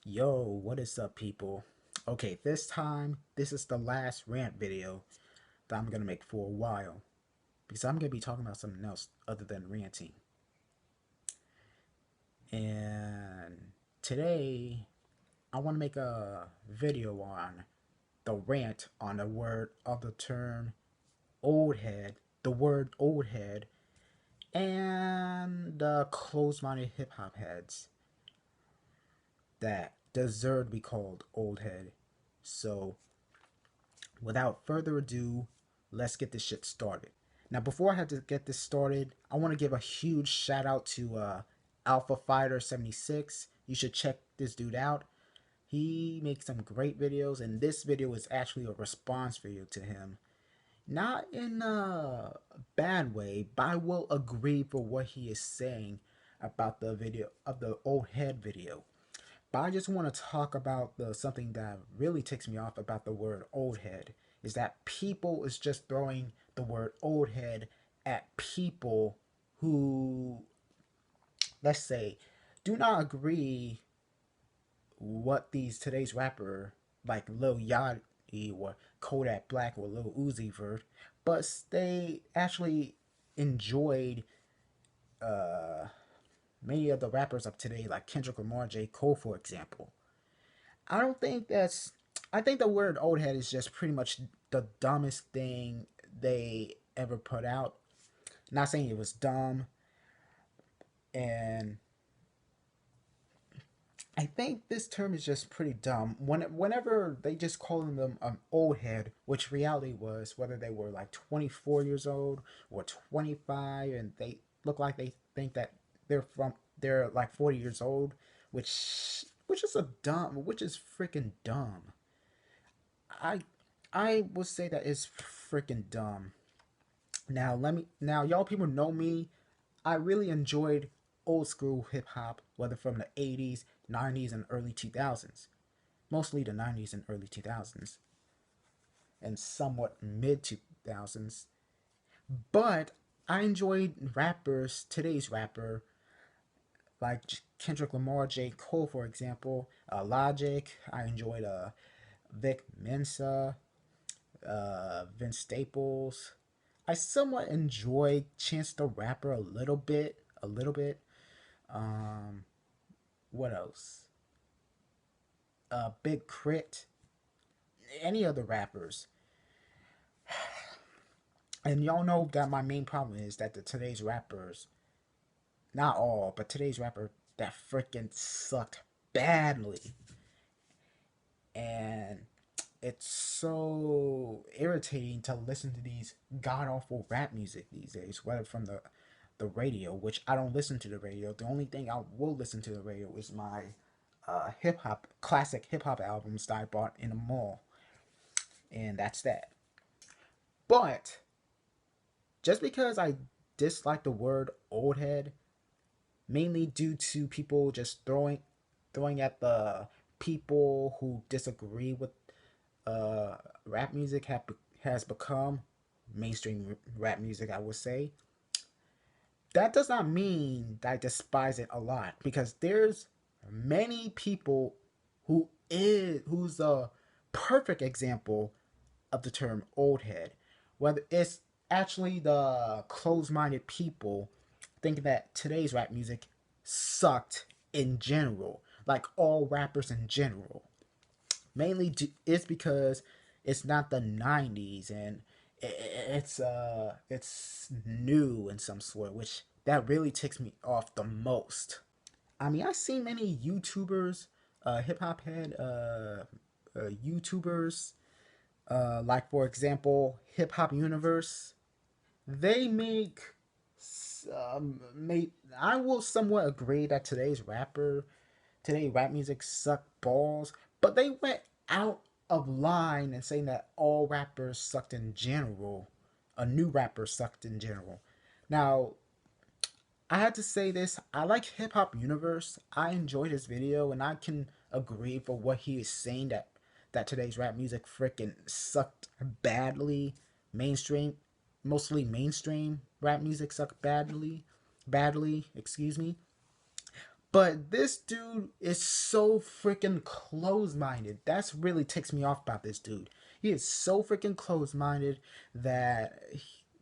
Yo, what is up, people? Okay, this time, this is the last rant video that I'm gonna make for a while because I'm gonna be talking about something else other than ranting. And today, I want to make a video on the rant on the word of the term old head, the word old head, and the closed minded hip hop heads that deserve to be called old head. So, without further ado, let's get this shit started. Now, before I have to get this started, I want to give a huge shout out to Alpha Fighter 76. You should check this dude out. He makes some great videos, and this video is actually a response video to him. Not in a bad way, but I will agree for what he is saying about the video of the old head video. But I just want to talk about the something that really ticks me off about the word old head is that people is just throwing the word old head at people who, let's say, do not agree what these today's rapper like Lil Yachty or Kodak Black or Lil Uzi Vert, but they actually enjoyed uh many of the rappers of today like Kendrick Lamar, J. Cole, for example. I don't think that's. I think the word old head is just pretty much the dumbest thing they ever put out. Not saying it was dumb, and I think this term is just pretty dumb. Whenever they just calling them an old head, which reality was whether they were like 24 years old or 25, and they look like they think that they're like 40 years old, which is a dumb, which is freaking dumb. I I would say that it's freaking dumb. Now y'all people know me. I really enjoyed old school hip hop, whether from the 80s, 90s, and early 2000s. Mostly the 90s and early 2000s, and somewhat mid 2000s. But I enjoyed rappers, today's rapper, like Kendrick Lamar, J. Cole, for example, Logic. I enjoyed Vic Mensa, Vince Staples. I somewhat enjoy Chance the Rapper a little bit, a little bit. Um, what else? Big Crit. Any other rappers? And y'all know that my main problem is that the today's rappers, not all, but today's rapper that freaking sucked badly, and it's so irritating to listen to these god awful rap music these days, whether from the radio, which I don't listen to the radio. The only thing I will listen to the radio is my hip hop classic hip hop albums that I bought in a mall, and that's that. But just because I dislike the word old head, mainly due to people just throwing at the people who disagree with rap music has become mainstream rap music, I would say. That does not mean that I despise it a lot because there's many people who's a perfect example of the term old head. Whether it's actually the closed-minded people thinking that today's rap music sucked in general, like all rappers in general. Mainly it's because it's not the 90s and it's new in some sort, which that really ticks me off the most. I mean, I've seen many YouTubers, hip hop head YouTubers, like for example, Hip Hop Universe. They make I will somewhat agree that today rap music suck balls, but they went out of line and saying that all rappers sucked in general. A new rapper sucked in general. Now, I had to say this. I like Hip Hop Universe. I enjoyed his video, and I can agree for what he is saying that today's rap music freaking sucked badly. Mainstream, mostly mainstream rap music sucked badly. Excuse me. But this dude is so freaking close-minded. That's really ticks me off about this dude. He is so freaking close-minded that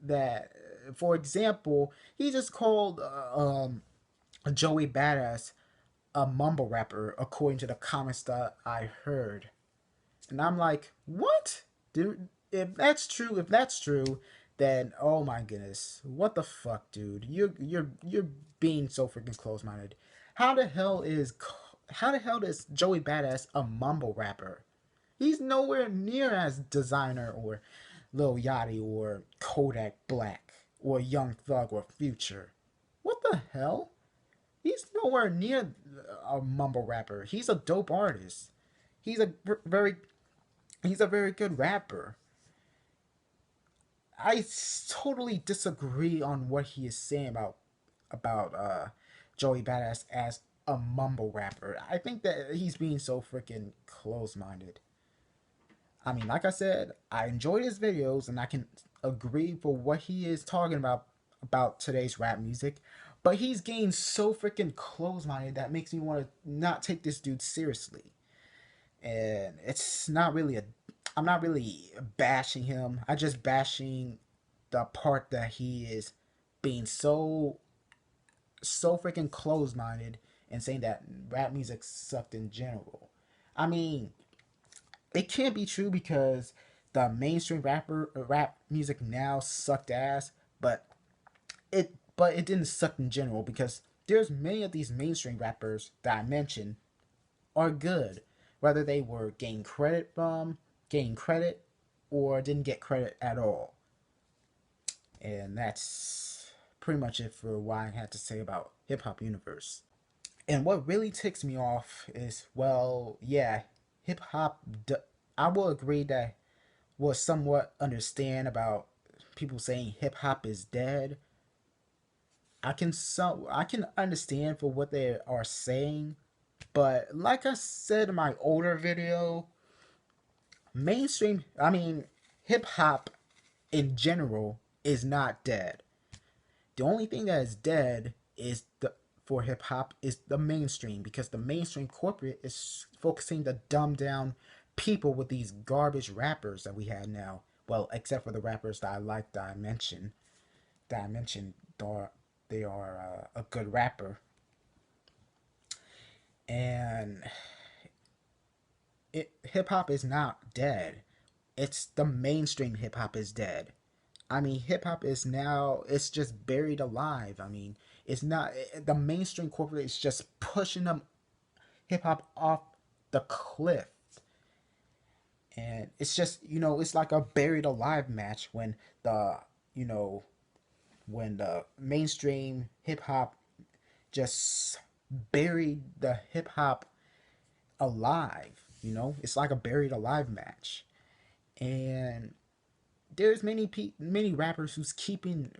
that, for example, he just called Joey Badass a mumble rapper, according to the comments that I heard. And I'm like, what? Dude, if that's true, then oh my goodness. What the fuck, dude? You're being so freaking close minded. How the hell is how the hell is Joey Badass a mumble rapper? He's nowhere near as designer or Lil Yachty or Kodak Black or Young Thug or Future. What the hell? He's nowhere near a mumble rapper. He's a dope artist. He's a very he's a very good rapper. I totally disagree on what he is saying about Joey Badass as a mumble rapper. I think that he's being so freaking close-minded. I mean, like I said, I enjoyed his videos and I can agree for what he is talking about today's rap music, but he's getting so freaking close-minded that makes me want to not take this dude seriously. And it's not really a I'm not really bashing him. I just bashing the part that he is being so freaking close minded and saying that rap music sucked in general. I mean, it can't be true because the mainstream rap music now sucked ass, but it didn't suck in general because there's many of these mainstream rappers that I mentioned are good, whether they were getting credit or didn't get credit at all. And that's pretty much it for what I had to say about Hip Hop Universe. And what really ticks me off is, well, yeah, hip hop. I will agree that will somewhat understand about people saying hip hop is dead. I can understand for what they are saying, but like I said in my older video, mainstream, I mean, hip hop in general is not dead. The only thing that is dead is the for hip hop is the mainstream because the mainstream corporate is focusing to dumb down people with these garbage rappers that we have now. Well, except for the rappers that I like that I mentioned, they are a good rapper, and hip hop is not dead. It's the mainstream hip hop is dead. I mean, hip hop is now it's just buried alive. I mean, it's not the mainstream corporate is just pushing them hip hop off the cliff, and it's just it's like a buried alive match when the you know when the mainstream hip hop just buried the hip hop alive. It's like a buried alive match, and there's many rappers who's keeping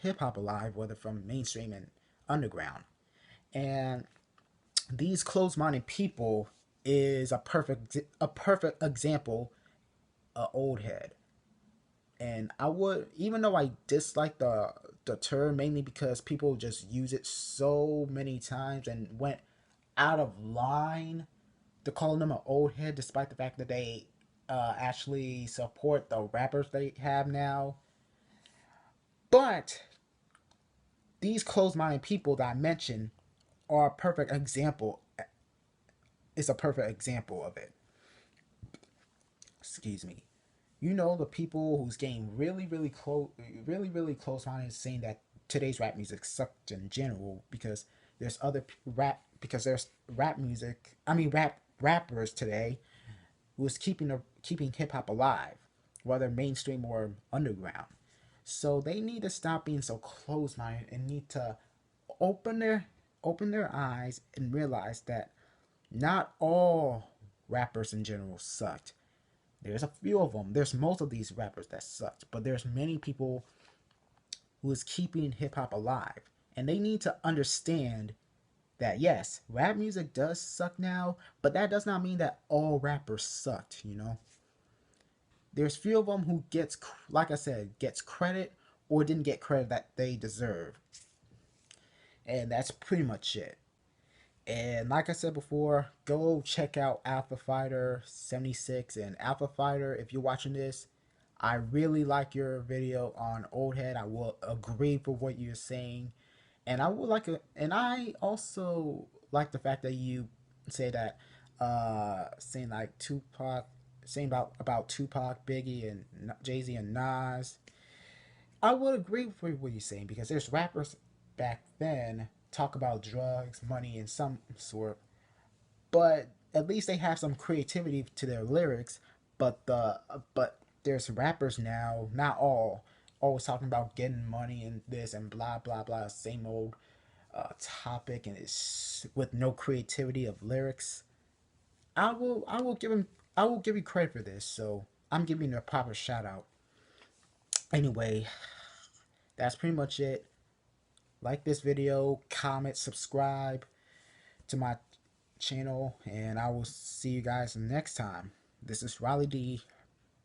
hip hop alive, whether from mainstream and underground. And these closed-minded people is a perfect example of Oldhead. And I would, even though I dislike the term mainly because people just use it so many times and went out of line to calling them an old head, despite the fact that they actually support the rappers they have now. But these closed-minded people that I mentioned are a perfect example. It's a perfect example of it. Excuse me. The people who's getting really close-minded, saying that today's rap music sucked in general because there's rap music. I mean rappers today who's keeping hip hop alive, whether mainstream or underground. So they need to stop being so close-minded and need to open their open their eyes and realize that not all rappers in general sucked. There's a few of them. There's most of these rappers that sucked, but there's many people who is keeping hip hop alive, and they need to understand that yes, rap music does suck now, but that does not mean that all rappers sucked. There's few of them who like I said, gets credit or didn't get credit that they deserve. And that's pretty much it. And like I said before, go check out Alpha Fighter 76 and Alpha Fighter. If you're watching this, I really like your video on Oldhead. I will agree for what you're saying, and I would like and I also like the fact that you say that, saying like Tupac, saying about Tupac, Biggie, and Jay Z and Nas. I would agree with what you're saying because there's rappers back then talk about drugs, money, and some sort, but at least they have some creativity to their lyrics. But there's rappers now, not all, always talking about getting money and this and blah blah blah, same old topic, and it's with no creativity of lyrics. I will give you credit for this. So I'm giving you a proper shout out. Anyway, that's pretty much it. Like this video, comment, subscribe to my channel, and I will see you guys next time. This is Riley D.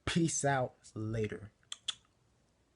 Peace out later.